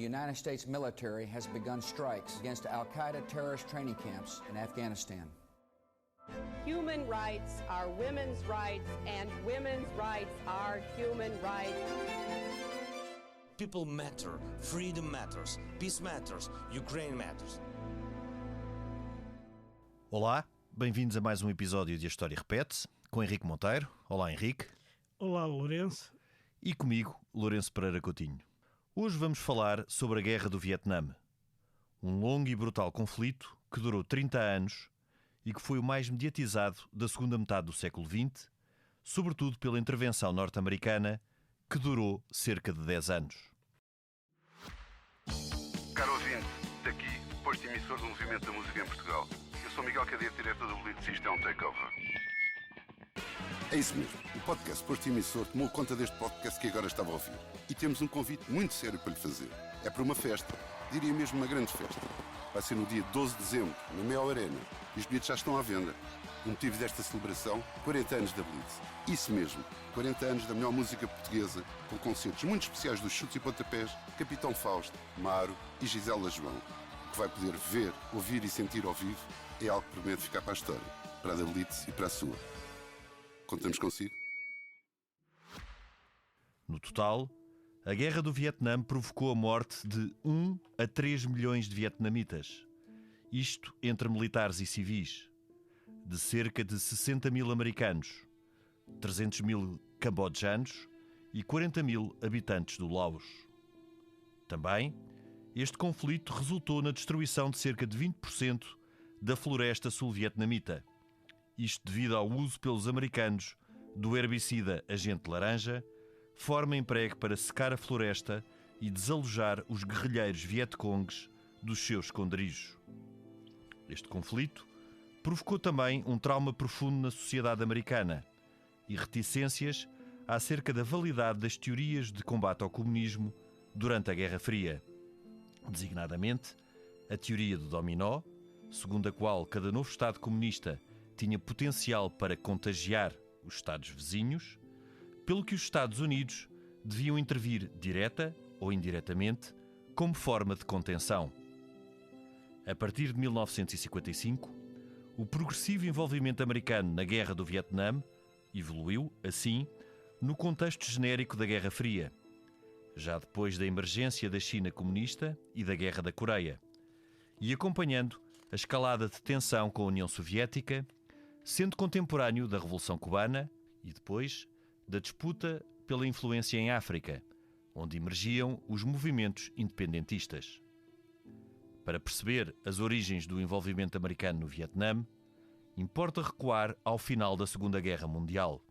the United States military has begun strikes against Al-Qaeda terrorist training camps in Afghanistan. Human rights are women's rights, and women's rights are human rights. People matter, freedom matters, peace matters, Ukraine matters. Olá, bem-vindos a mais um episódio de A História Repete-se, com Henrique Monteiro. Olá, Henrique. Olá, Lourenço. E comigo, Lourenço Pereira Coutinho. Hoje vamos falar sobre a Guerra do Vietnã. Um longo e brutal conflito que durou 30 anos e que foi o mais mediatizado da segunda metade do século XX, sobretudo pela intervenção norte-americana, que durou cerca de 10 anos. Caro ouvinte, daqui, posto emissor do Movimento da Música em Portugal. Eu sou Miguel Cadeiro, diretor do Bolito, isto é um takeover. É isso mesmo, o podcast Posto Emissor tomou conta deste podcast que agora estava a ouvir. E temos um convite muito sério para lhe fazer. É para uma festa, diria mesmo uma grande festa. Vai ser no dia 12 de dezembro, na Mel Arena. E os bilhetes já estão à venda. O motivo desta celebração, 40 anos da Blitz. Isso mesmo, 40 anos da melhor música portuguesa, com concertos muito especiais dos Chutes e Pontapés, Capitão Fausto, Maro e Gisela João. O que vai poder ver, ouvir e sentir ao vivo é algo que promete ficar para a história, para a da Blitz e para a sua. Contamos consigo? No total, a Guerra do Vietnã provocou a morte de 1 a 3 milhões de vietnamitas. Isto entre militares e civis. De cerca de 60 mil americanos, 300 mil cambodjanos e 40 mil habitantes do Laos. Também, este conflito resultou na destruição de cerca de 20% da floresta sul-vietnamita. Isto devido ao uso pelos americanos do herbicida agente laranja, forma emprego para secar a floresta e desalojar os guerrilheiros vietcongues dos seus esconderijos. Este conflito provocou também um trauma profundo na sociedade americana e reticências acerca da validade das teorias de combate ao comunismo durante a Guerra Fria, designadamente a teoria do dominó, segundo a qual cada novo Estado comunista tinha potencial para contagiar os Estados vizinhos, pelo que os Estados Unidos deviam intervir direta ou indiretamente como forma de contenção. A partir de 1955, o progressivo envolvimento americano na Guerra do Vietnã evoluiu, assim, no contexto genérico da Guerra Fria, já depois da emergência da China comunista e da Guerra da Coreia, e acompanhando a escalada de tensão com a União Soviética, sendo contemporâneo da Revolução Cubana e depois da disputa pela influência em África, onde emergiam os movimentos independentistas. Para perceber as origens do envolvimento americano no Vietnã, importa recuar ao final da Segunda Guerra Mundial.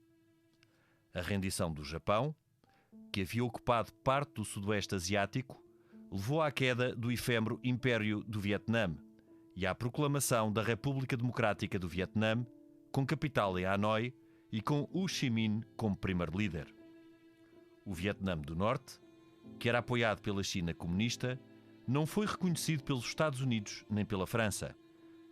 A rendição do Japão, que havia ocupado parte do Sudoeste Asiático, levou à queda do efêmero Império do Vietnã e à proclamação da República Democrática do Vietnã, com capital em Hanoi e com Ho Chi Minh como primeiro líder. O Vietnã do Norte, que era apoiado pela China comunista, não foi reconhecido pelos Estados Unidos nem pela França,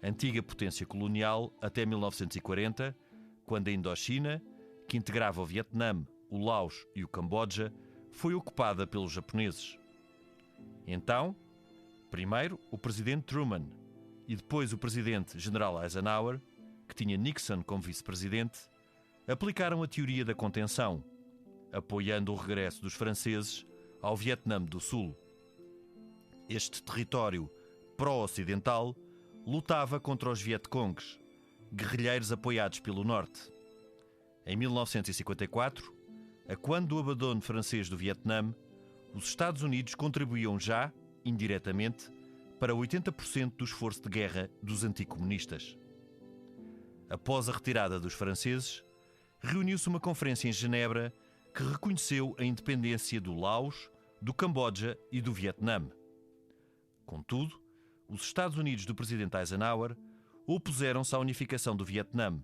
antiga potência colonial até 1940, quando a Indochina, que integrava o Vietnã, o Laos e o Camboja, foi ocupada pelos japoneses. Então, primeiro o presidente Truman e depois o presidente General Eisenhower, que tinha Nixon como vice-presidente, aplicaram a teoria da contenção, apoiando o regresso dos franceses ao Vietnã do Sul. Este território pró-ocidental lutava contra os Vietcongues, guerrilheiros apoiados pelo Norte. Em 1954, a quando do abandono francês do Vietnã, os Estados Unidos contribuíam já, indiretamente, para 80% do esforço de guerra dos anticomunistas. Após a retirada dos franceses, reuniu-se uma conferência em Genebra que reconheceu a independência do Laos, do Camboja e do Vietnã. Contudo, os Estados Unidos do presidente Eisenhower opuseram-se à unificação do Vietnã,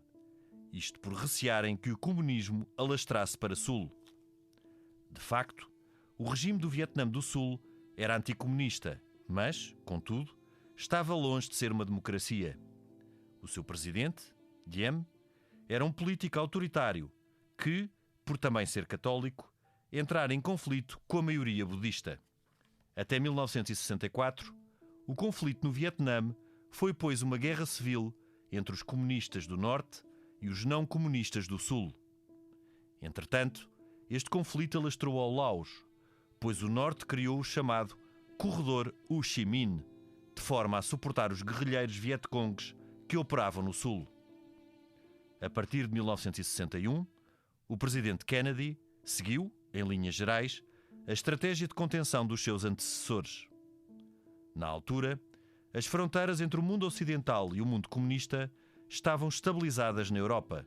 isto por recearem que o comunismo alastrasse para Sul. De facto, o regime do Vietnã do Sul era anticomunista, mas, contudo, estava longe de ser uma democracia. O seu presidente, Diem, era um político autoritário que, por também ser católico, entrara em conflito com a maioria budista. Até 1964, o conflito no Vietnã foi, pois, uma guerra civil entre os comunistas do Norte e os não comunistas do Sul. Entretanto, este conflito alastrou ao Laos, pois o Norte criou o chamado Corredor Ho Chi Minh, de forma a suportar os guerrilheiros vietcongues que operavam no Sul. A partir de 1961, o presidente Kennedy seguiu, em linhas gerais, a estratégia de contenção dos seus antecessores. Na altura, as fronteiras entre o mundo ocidental e o mundo comunista estavam estabilizadas na Europa,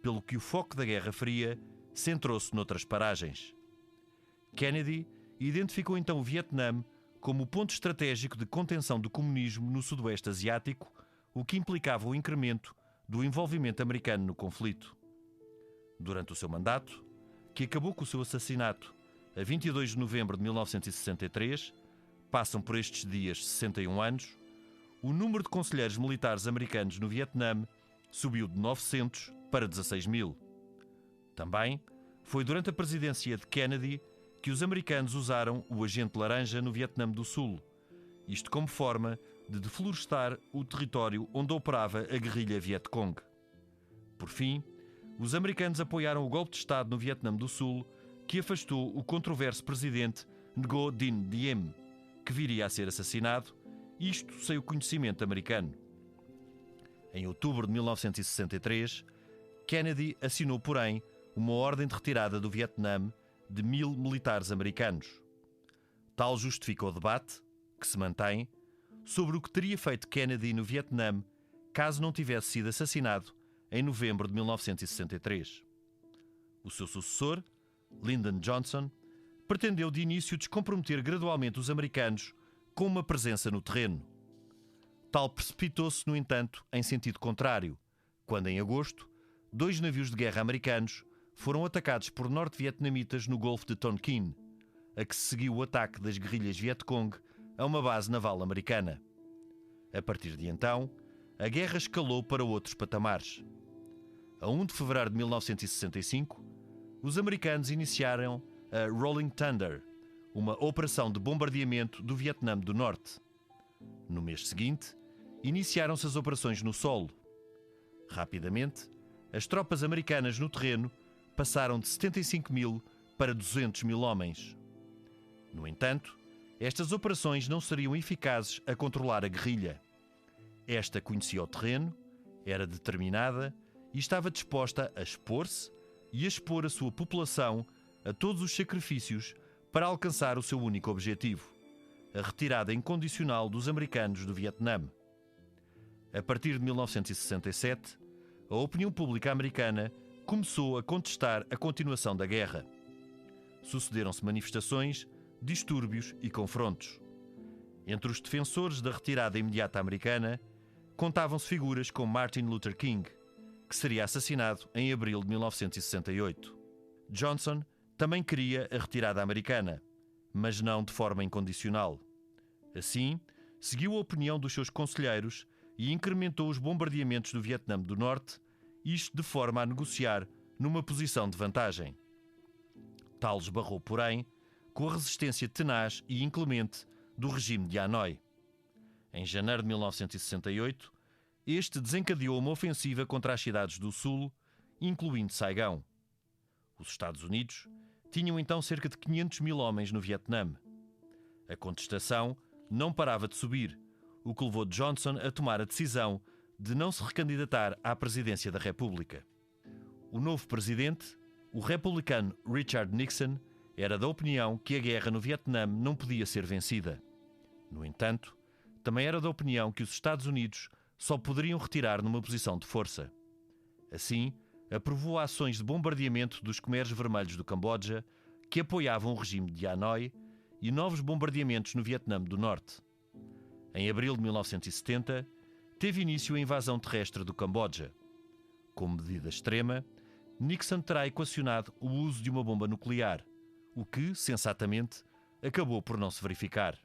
pelo que o foco da Guerra Fria centrou-se noutras paragens. Kennedy identificou então o Vietnã como o ponto estratégico de contenção do comunismo no Sudoeste Asiático, o que implicava o incremento do envolvimento americano no conflito. Durante o seu mandato, que acabou com o seu assassinato a 22 de novembro de 1963, passam por estes dias 61 anos, o número de conselheiros militares americanos no Vietnã subiu de 900 para 16 mil. Também foi durante a presidência de Kennedy que os americanos usaram o agente laranja no Vietnã do Sul, isto como forma de deflorestar o território onde operava a guerrilha Vietcong. Por fim, os americanos apoiaram o golpe de Estado no Vietnã do Sul, que afastou o controverso presidente Ngo Dinh Diem, que viria a ser assassinado, isto sem o conhecimento americano. Em outubro de 1963, Kennedy assinou, porém, uma ordem de retirada do Vietnã de 1000 militares americanos. Tal justifica o debate, que se mantém, sobre o que teria feito Kennedy no Vietnã caso não tivesse sido assassinado em novembro de 1963. O seu sucessor, Lyndon Johnson, pretendeu de início descomprometer gradualmente os americanos com uma presença no terreno. Tal precipitou-se, no entanto, em sentido contrário, quando em agosto, 2 navios de guerra americanos foram atacados por norte-vietnamitas no Golfo de Tonkin, a que se seguiu o ataque das guerrilhas Vietcong a uma base naval americana. A partir de então, a guerra escalou para outros patamares. A 1 de fevereiro de 1965, os americanos iniciaram a Rolling Thunder, uma operação de bombardeamento do Vietnã do Norte. No mês seguinte, iniciaram-se as operações no solo. Rapidamente, as tropas americanas no terreno passaram de 75 mil para 200 mil homens. No entanto, estas operações não seriam eficazes a controlar a guerrilha. Esta conhecia o terreno, era determinada e estava disposta a expor-se e a expor a sua população a todos os sacrifícios para alcançar o seu único objetivo, a retirada incondicional dos americanos do Vietnã. A partir de 1967, a opinião pública americana começou a contestar a continuação da guerra. Sucederam-se manifestações, distúrbios e confrontos. Entre os defensores da retirada imediata americana, contavam-se figuras como Martin Luther King, que seria assassinado em abril de 1968. Johnson também queria a retirada americana, mas não de forma incondicional. Assim, seguiu a opinião dos seus conselheiros e incrementou os bombardeamentos do Vietnã do Norte, isto de forma a negociar numa posição de vantagem. Tal esbarrou, porém, com a resistência tenaz e inclemente do regime de Hanoi. Em janeiro de 1968, este desencadeou uma ofensiva contra as cidades do Sul, incluindo Saigão. Os Estados Unidos tinham então cerca de 500 mil homens no Vietnã. A contestação não parava de subir, o que levou Johnson a tomar a decisão de não se recandidatar à presidência da República. O novo presidente, o republicano Richard Nixon, era da opinião que a guerra no Vietnã não podia ser vencida. No entanto, também era da opinião que os Estados Unidos só poderiam retirar numa posição de força. Assim, aprovou ações de bombardeamento dos Khmers Vermelhos do Camboja, que apoiavam o regime de Hanoi, e novos bombardeamentos no Vietnã do Norte. Em abril de 1970, teve início a invasão terrestre do Camboja. Como medida extrema, Nixon terá equacionado o uso de uma bomba nuclear, o que, sensatamente, acabou por não se verificar.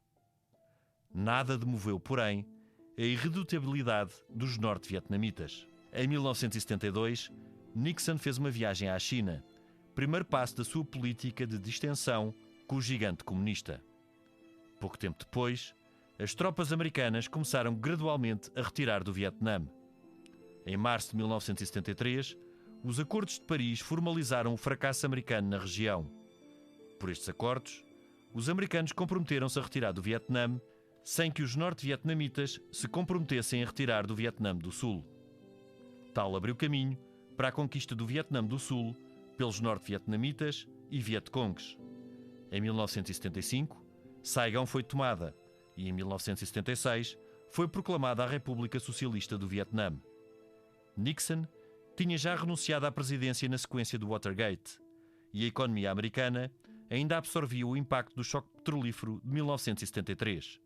Nada demoveu, porém, a irredutibilidade dos norte-vietnamitas. Em 1972, Nixon fez uma viagem à China, primeiro passo da sua política de distensão com o gigante comunista. Pouco tempo depois, as tropas americanas começaram gradualmente a retirar do Vietnã. Em março de 1973, os Acordos de Paris formalizaram o fracasso americano na região. Por estes acordos, os americanos comprometeram-se a retirar do Vietnã sem que os norte-vietnamitas se comprometessem a retirar do Vietnã do Sul. Tal abriu caminho para a conquista do Vietnã do Sul pelos norte-vietnamitas e Vietcongs. Em 1975, Saigão foi tomada e em 1976 foi proclamada a República Socialista do Vietnã. Nixon tinha já renunciado à presidência na sequência do Watergate e a economia americana ainda absorvia o impacto do choque petrolífero de 1973.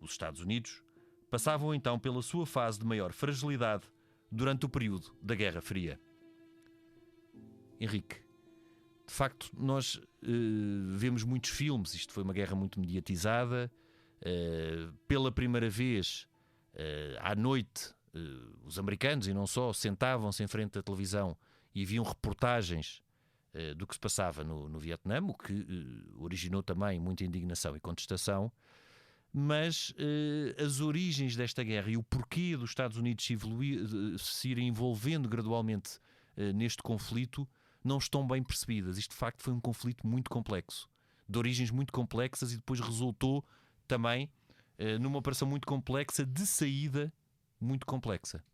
Os Estados Unidos passavam então pela sua fase de maior fragilidade durante o período da Guerra Fria. Henrique, de facto, nós vemos muitos filmes, isto foi uma guerra muito mediatizada. Pela primeira vez, à noite, os americanos, e não só, sentavam-se em frente à televisão e viam reportagens do que se passava no Vietnã, o que originou também muita indignação e contestação. Mas as origens desta guerra e o porquê dos Estados Unidos se irem envolvendo gradualmente neste conflito não estão bem percebidas. Isto de facto foi um conflito muito complexo, de origens muito complexas, e depois resultou também numa operação muito complexa, de saída muito complexa.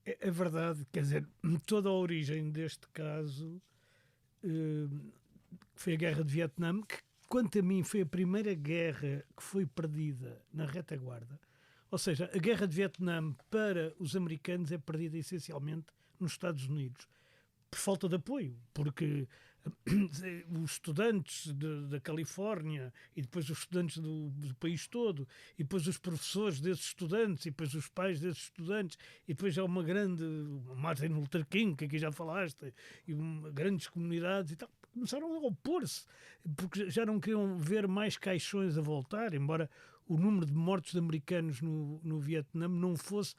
É verdade, quer dizer, toda a origem deste caso foi a Guerra de Vietnã, que, quanto a mim, foi a primeira guerra que foi perdida na retaguarda. Ou seja, a Guerra de Vietnã para os americanos é perdida essencialmente nos Estados Unidos, por falta de apoio, porque os estudantes da Califórnia e depois os estudantes do país todo, e depois os professores desses estudantes, e depois os pais desses estudantes, e depois há uma grande Martin Luther King, que aqui já falaste, e grandes comunidades e tal, começaram a opor-se, porque já não queriam ver mais caixões a voltar, embora o número de mortos de americanos no Vietnã não fosse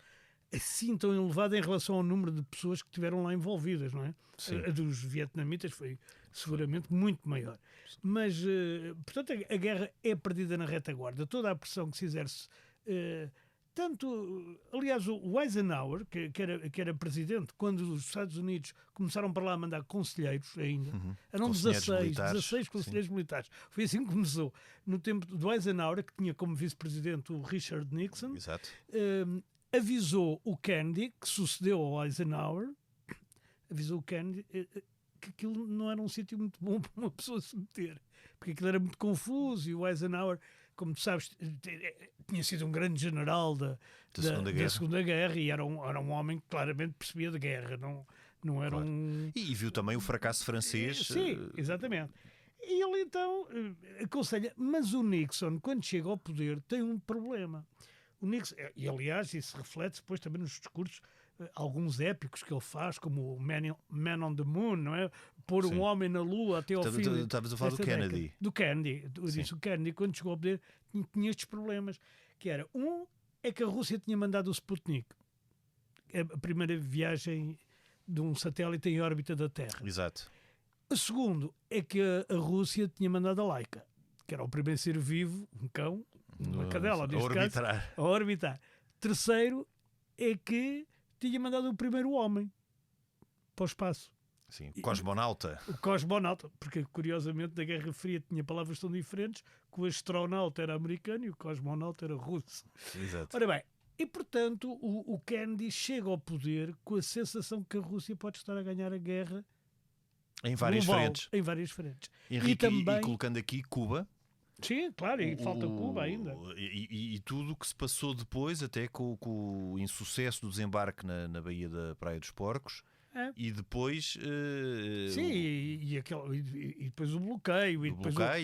assim tão elevado em relação ao número de pessoas que estiveram lá envolvidas, não é? A dos vietnamitas foi seguramente muito maior. Mas, portanto, a guerra é perdida na retaguarda. Toda a pressão que se exerce, tanto, aliás, o Eisenhower, que era presidente, quando os Estados Unidos começaram para lá a mandar conselheiros ainda, eram 16 conselheiros militares. Foi assim que começou. No tempo do Eisenhower, que tinha como vice-presidente o Richard Nixon. Exato. Avisou o Kennedy, que sucedeu ao Eisenhower, avisou o Kennedy que aquilo não era um sítio muito bom para uma pessoa se meter, porque aquilo era muito confuso, e o Eisenhower, como tu sabes, tinha sido um grande general da Segunda Guerra, e era um homem que claramente percebia de guerra, não era um... E viu também o fracasso francês. Sim, exatamente. E ele então aconselha, mas o Nixon, quando chega ao poder, tem um problema. O Nixon, e aliás isso reflete depois também nos discursos, alguns épicos que ele faz, como o Man on the Moon, não é? Pôr um homem na Lua até ao fim. Estavas a falar do Kennedy. Do Kennedy. Eu disse, o Kennedy, quando chegou ao poder, tinha estes problemas, que era, é que a Rússia tinha mandado o Sputnik, a primeira viagem de um satélite em órbita da Terra. Exato. O segundo é que a Rússia tinha mandado a Laika, que era o primeiro ser vivo, um cão, uma cadela, a orbitar. Terceiro é que tinha mandado o primeiro homem para o espaço. Sim, cosmonauta. O cosmonauta, porque curiosamente na Guerra Fria tinha palavras tão diferentes, que o astronauta era americano e o cosmonauta era russo. Exato. Ora bem, e portanto o Kennedy chega ao poder com a sensação que a Rússia pode estar a ganhar a guerra em várias frentes. Em várias frentes. Henrique, e colocando aqui Cuba. Sim, claro, e falta Cuba ainda. E tudo o que se passou depois, até com o insucesso do desembarque na Baía da Praia dos Porcos. E depois... Sim, e depois o bloqueio.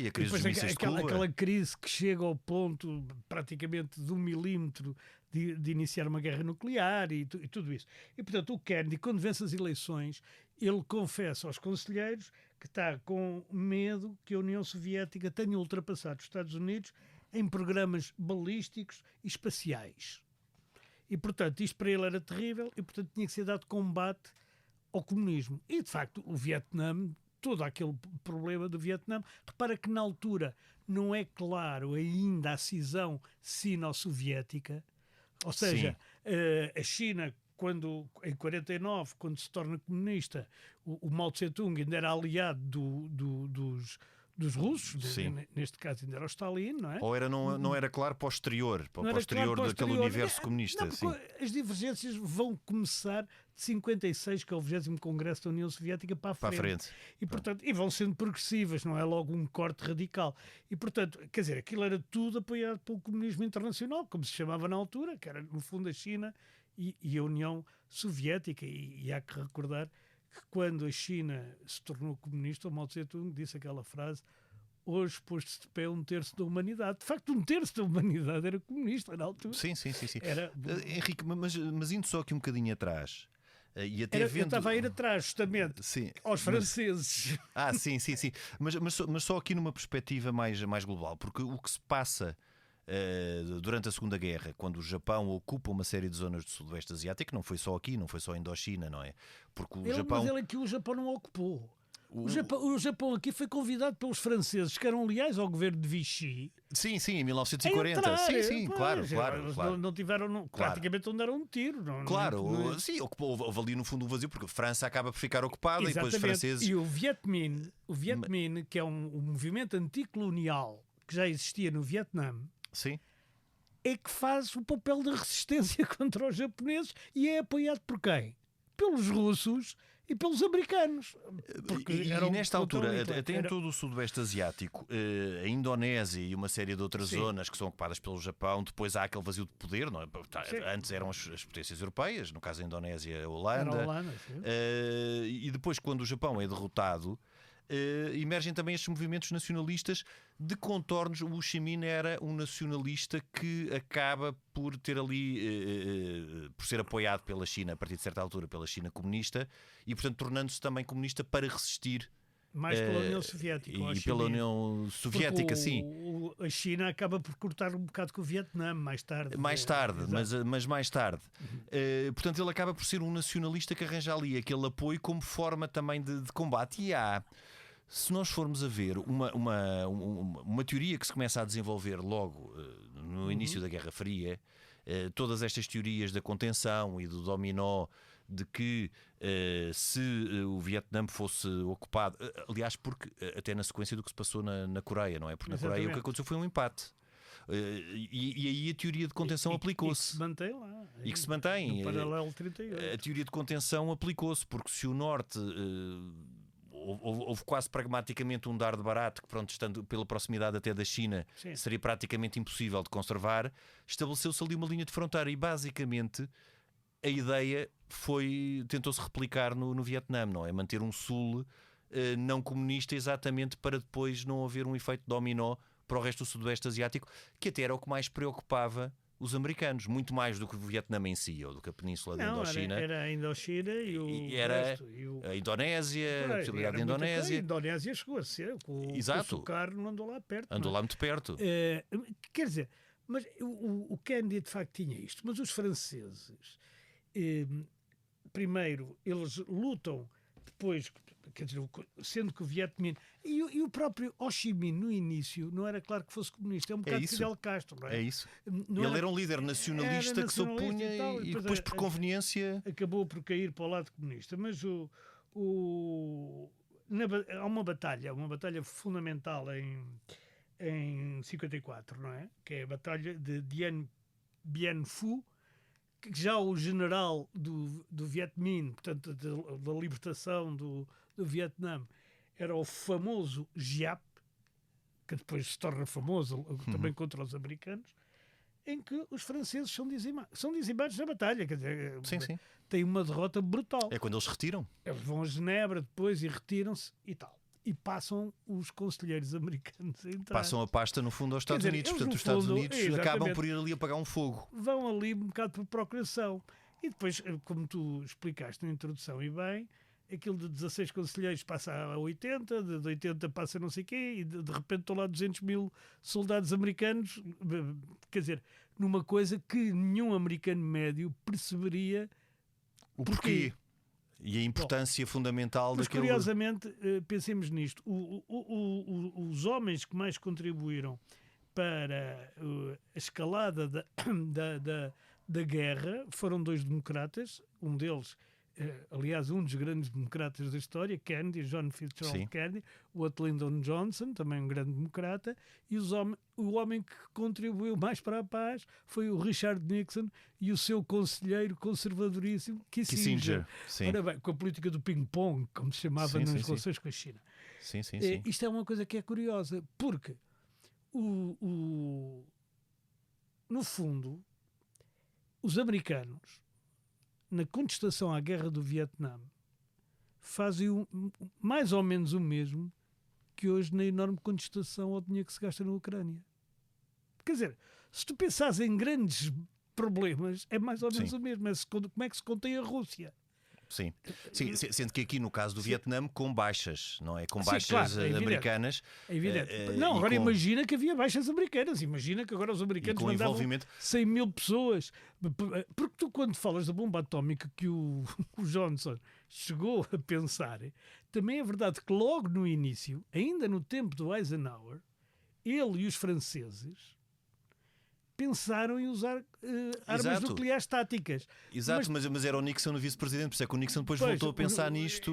A crise dos mísseis de Cuba. Aquela crise que chega ao ponto, praticamente de 1 milímetro, de iniciar uma guerra nuclear e tudo isso. E, portanto, o Kennedy, quando vence as eleições, ele confessa aos conselheiros que está com medo que a União Soviética tenha ultrapassado os Estados Unidos em programas balísticos e espaciais. E, portanto, isto para ele era terrível e, portanto, tinha que ser dado combate ao comunismo. E, de facto, o Vietnã, todo aquele problema do Vietnã. Repara que na altura não é claro ainda a cisão sino-soviética, ou seja, a China, em 49, quando se torna comunista, o Mao Tse-tung ainda era aliado dos russos, neste caso ainda era o Stalin, não é? Ou não era claro para o exterior, daquele universo comunista. Não, as divergências vão começar de 56, que é o 20º Congresso da União Soviética, para a frente. E, portanto, e vão sendo progressivas, não é logo um corte radical. E, portanto, quer dizer, aquilo era tudo apoiado pelo comunismo internacional, como se chamava na altura, que era, no fundo, a China e a União Soviética. E há que recordar que quando a China se tornou comunista, o Mao Tse-tung disse aquela frase: hoje posto-se de pé 1/3 da humanidade. De facto, 1/3 da humanidade era comunista na altura. Sim. Era... Henrique, mas indo só aqui um bocadinho atrás, e até eu estava a ir atrás, justamente, aos franceses. Sim. Mas só aqui numa perspectiva mais global, porque o que se passa durante a Segunda Guerra, quando o Japão ocupa uma série de zonas do Sudoeste Asiático, não foi só aqui, não foi só a Indochina, não é? Porque o Japão... Mas aqui o Japão não ocupou. O Japão aqui foi convidado pelos franceses, que eram leais ao governo de Vichy. Sim, em 1940. Claro. Não tiveram, praticamente não deram um tiro. Sim, houve ali no fundo um vazio, porque a França acaba por ficar ocupada. Exatamente. E depois os franceses... E o Viet Minh, que é um movimento anticolonial que já existia no Vietnã, sim, é que faz o papel de resistência contra os japoneses e é apoiado por quem? Pelos russos e pelos americanos. E nesta altura, até em todo o Sudoeste Asiático, a Indonésia e uma série de outras zonas que são ocupadas pelo Japão, depois há aquele vazio de poder, não é? Antes eram as potências europeias, no caso a Indonésia, a Holanda. E depois, quando o Japão é derrotado, emergem também estes movimentos nacionalistas de contornos. O Ho Chi Minh era um nacionalista que acaba por ter ali, por ser apoiado pela China, a partir de certa altura, pela China comunista, e portanto tornando-se também comunista para resistir mais pela União Soviética. E pela União Soviética, sim. A China acaba por cortar um bocado com o Vietnã mais tarde. Mas mais tarde. Portanto, ele acaba por ser um nacionalista que arranja ali aquele apoio como forma também de combate. E há, se nós formos a ver, uma teoria que se começa a desenvolver logo no início da Guerra Fria, todas estas teorias da contenção e do dominó, de que se o Vietnã fosse ocupado, aliás, porque até na sequência do que se passou na Coreia, não é? Porque na Coreia o que aconteceu foi um empate. E aí a teoria de contenção aplicou-se. E que se mantém lá. E que se mantém. No paralelo 38. A teoria de contenção aplicou-se, porque se o Norte... houve quase pragmaticamente um dardo barato que, pronto, estando pela proximidade até da China, seria praticamente impossível de conservar. Estabeleceu-se ali uma linha de fronteira e basicamente a ideia tentou-se replicar no Vietnã, não é? Manter um sul não comunista, exatamente para depois não haver um efeito dominó para o resto do Sudoeste Asiático, que até era o que mais preocupava os americanos, muito mais do que o Vietnã em si, ou do que a península da Indochina. Era a Indochina a Indonésia, a possibilidade da Indonésia. A Indonésia chegou a ser, o Sukarno não andou lá perto. Andou lá muito perto. Quer dizer, mas o Kennedy de facto tinha isto, mas os franceses, primeiro, eles lutam, depois, quer dizer, sendo que o Viet Minh e o próprio Ho Chi Minh no início não era claro que fosse comunista, é um bocado Fidel Castro, não é? É isso. Ele era um líder nacionalista que se opunha e depois por conveniência acabou por cair para o lado comunista. Mas há uma batalha fundamental em 54, não é? Que é a batalha de Dien Bien Phu, que já o general do Viet Minh, portanto da libertação do Vietnã, era o famoso Giap, que depois se torna famoso também contra os americanos, em que os franceses são dizimados na batalha. Quer dizer, sim. Tem uma derrota brutal. É quando eles retiram. Eles vão a Genebra depois e retiram-se e tal. E passam os conselheiros americanos a entrar. Passam a pasta, no fundo, aos Estados Unidos. Portanto, os Estados Unidos acabam por ir ali apagar um fogo. Vão ali um bocado por procuração. E depois, como tu explicaste na introdução, e bem, aquilo de 16 conselheiros passa a 80, de 80 passa não sei o quê, e de repente estão lá 200 mil soldados americanos, quer dizer, numa coisa que nenhum americano médio perceberia o porquê. E a importância fundamental Mas daquele... curiosamente, pensemos nisto, os homens que mais contribuíram para a escalada da guerra foram 2 democratas, um deles, aliás, um dos grandes democratas da história, Kennedy, John Fitzgerald Kennedy, o outro Lyndon Johnson, também um grande democrata, e o homem que contribuiu mais para a paz foi o Richard Nixon e o seu conselheiro conservadoríssimo, Kissinger. Sim. Ora bem, com a política do ping-pong, como se chamava nas relações com a China. Sim. Isto é uma coisa que é curiosa, porque no fundo, os americanos, na contestação à guerra do Vietnã, fazem mais ou menos o mesmo que hoje na enorme contestação ao dinheiro que se gasta na Ucrânia. Quer dizer, se tu pensares em grandes problemas, é mais ou menos o mesmo. Como é que se contém a Rússia? Sim, sendo que aqui no caso do Vietnã com baixas, não é? Com baixas claro, é americanas. É evidente. Não, agora imagina que havia baixas americanas. Imagina que agora os americanos mandavam 100 mil pessoas. Porque tu, quando falas da bomba atómica que o Johnson chegou a pensar, também é verdade que logo no início, ainda no tempo do Eisenhower, ele e os franceses pensaram em usar armas nucleares táticas. Exato, mas era o Nixon o vice-presidente, por isso é que o Nixon depois voltou a pensar nisto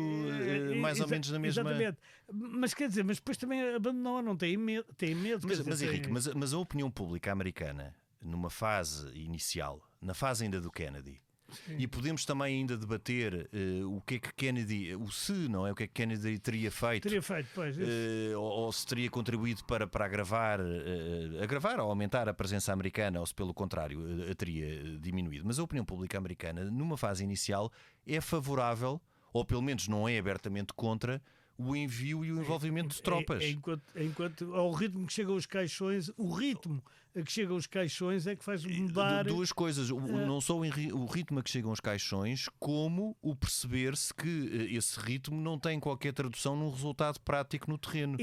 mais ou menos na mesma... Exatamente. Mas quer dizer, mas depois também abandonou, não tem medo. Mas Henrique, mas a opinião pública americana, numa fase inicial, na fase ainda do Kennedy, e podemos também ainda debater o que é que Kennedy, não é? O que é que Kennedy teria feito, pois, ou se teria contribuído para agravar ou aumentar a presença americana, ou se pelo contrário a teria diminuído. Mas a opinião pública americana, numa fase inicial, é favorável, ou pelo menos não é abertamente contra, o envio e o envolvimento de tropas. Enquanto ao ritmo que chegam os caixões, o ritmo a que chegam os caixões é que faz mudar... Duas coisas, não só o ritmo a que chegam os caixões, como o perceber-se que esse ritmo não tem qualquer tradução num resultado prático no terreno.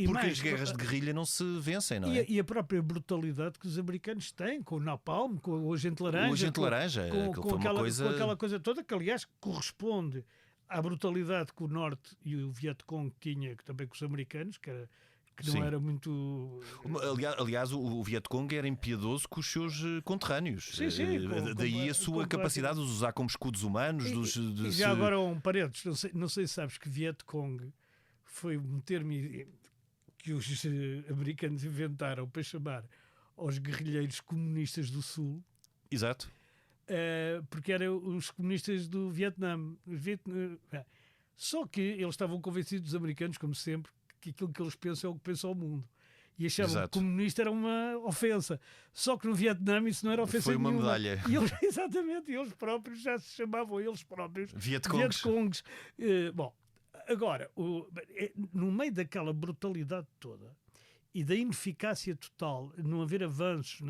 Porque as guerras de guerrilha não se vencem, não é? E a própria brutalidade que os americanos têm, com o napalm, com o agente laranja. O agente laranja, com aquela coisa toda, que aliás corresponde à brutalidade que o Norte e o Vietcong tinha, que também com os americanos, que não era muito... Aliás, o Vietcong era impiedoso com os seus conterrâneos. Daí a sua capacidade de os usar como escudos humanos. Já agora um parênteses, não sei se sabes que Vietcong foi um termo que os americanos inventaram para chamar aos guerrilheiros comunistas do Sul. Exato. Porque eram os comunistas do Vietnã. Só que eles estavam convencidos, os americanos, como sempre, que aquilo que eles pensam é o que pensa o mundo. E achavam que comunista era uma ofensa. Só que no Vietnã isso não era ofensa nenhuma. Foi uma medalha. Exatamente, eles próprios já se chamavam Vietcongs. Bom, agora, no meio daquela brutalidade toda e da ineficácia total, não haver avanços,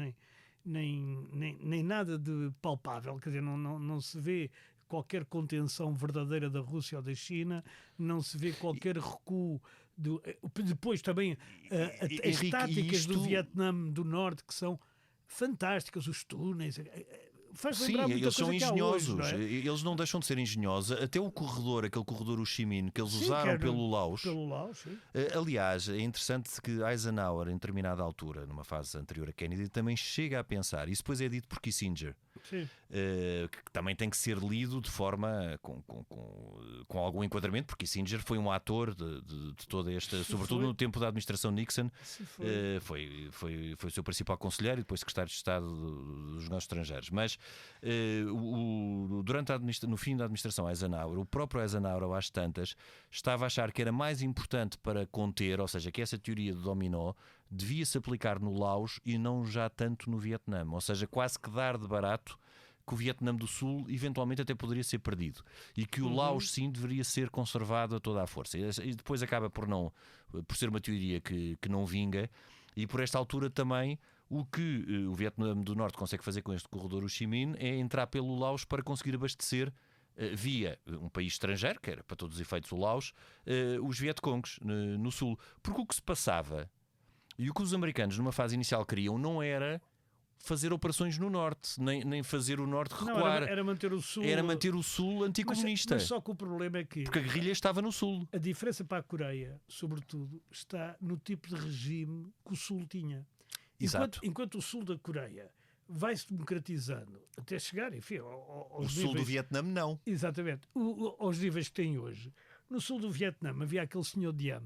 nem nada de palpável, quer dizer, não se vê qualquer contenção verdadeira da Rússia ou da China, não se vê qualquer recuo. Depois também as táticas do Vietnã do Norte, que são fantásticas, os túneis. Sim, eles são engenhosos. Hoje, não é? Eles não deixam de ser engenhosos. Até aquele corredor Ho Chi Minh que eles usaram pelo Laos. Aliás, é interessante que Eisenhower, em determinada altura, numa fase anterior a Kennedy, também chega a pensar. Isso depois é dito por Kissinger. Que também tem que ser lido de forma com algum enquadramento, porque Kissinger foi um ator de toda esta, sobretudo no tempo da administração Nixon. Foi o seu principal conselheiro e depois secretário de Estado dos Negócios Estrangeiros. Mas no fim da administração Eisenhower, o próprio Eisenhower, às tantas, estava a achar que era mais importante para conter, ou seja, que essa teoria do dominó devia-se aplicar no Laos e não já tanto no Vietnã, ou seja, quase que dar de barato que o Vietnã do Sul eventualmente até poderia ser perdido e que o Laos sim deveria ser conservado a toda a força. E depois acaba por ser uma teoria que não vinga, e por esta altura também o que o Vietnã do Norte consegue fazer com este corredor Ho Chi Minh é entrar pelo Laos para conseguir abastecer via um país estrangeiro, que era para todos os efeitos o Laos, os Vietcongs no Sul. Porque o que se passava e o que os americanos numa fase inicial queriam não era fazer operações no norte, nem fazer o norte Não, recuar. era manter o sul. Era manter o sul anticomunista. Mas só que o problema é que Porque a guerrilha estava no sul. a diferença para a Coreia, sobretudo, está no tipo de regime que o sul tinha. Exato. Enquanto o sul da Coreia vai-se democratizando até chegar, enfim, aos O sul níveis, do Vietnã não. exatamente, aos níveis que tem hoje. No sul do Vietnã havia aquele senhor Diem,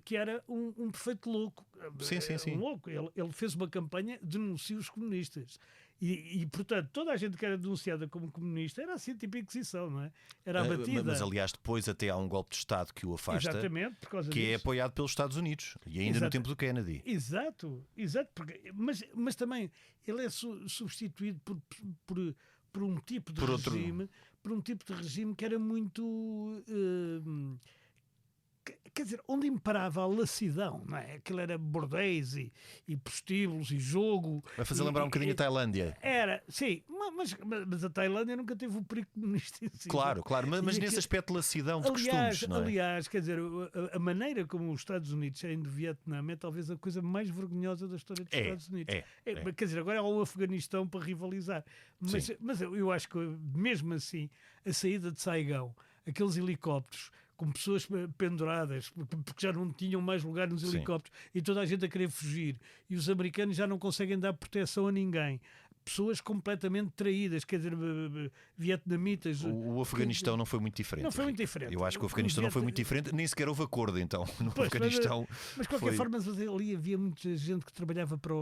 que era um perfeito louco. Sim. Um louco. Ele fez uma campanha, denuncia os comunistas. E, portanto, toda a gente que era denunciada como comunista era assim, tipo Inquisição, não é? Era abatida. Mas, aliás, depois até há um golpe de Estado que o afasta, Exatamente, por causa que é disso. apoiado pelos Estados Unidos. E ainda no tempo do Kennedy. Exato. Porque, mas também ele é substituído por um tipo de regime, por um tipo de regime que era muito... quer dizer, onde imperava a lassidão, não é? Aquilo era bordéis e prostíbulos e jogo. Vai fazer lembrar um bocadinho a Tailândia. Era, sim, mas a Tailândia nunca teve o perigo comunista em si. Claro, mas nesse aspecto de lassidão, de costumes, não é? Aliás, quer dizer, a maneira como os Estados Unidos saem do Vietnã é talvez a coisa mais vergonhosa da história dos Estados Unidos. Quer dizer, agora há o Afeganistão para rivalizar. Mas eu acho que, mesmo assim, a saída de Saigão, aqueles helicópteros com pessoas penduradas, porque já não tinham mais lugar nos helicópteros, e toda a gente a querer fugir, e os americanos já não conseguem dar proteção a ninguém. Pessoas completamente traídas, quer dizer, vietnamitas. O Afeganistão não foi muito diferente. Não foi muito diferente. Eu acho que o Afeganistão não foi muito diferente, nem sequer houve acordo, então. No Afeganistão. Mas de qualquer forma, ali havia muita gente que trabalhava para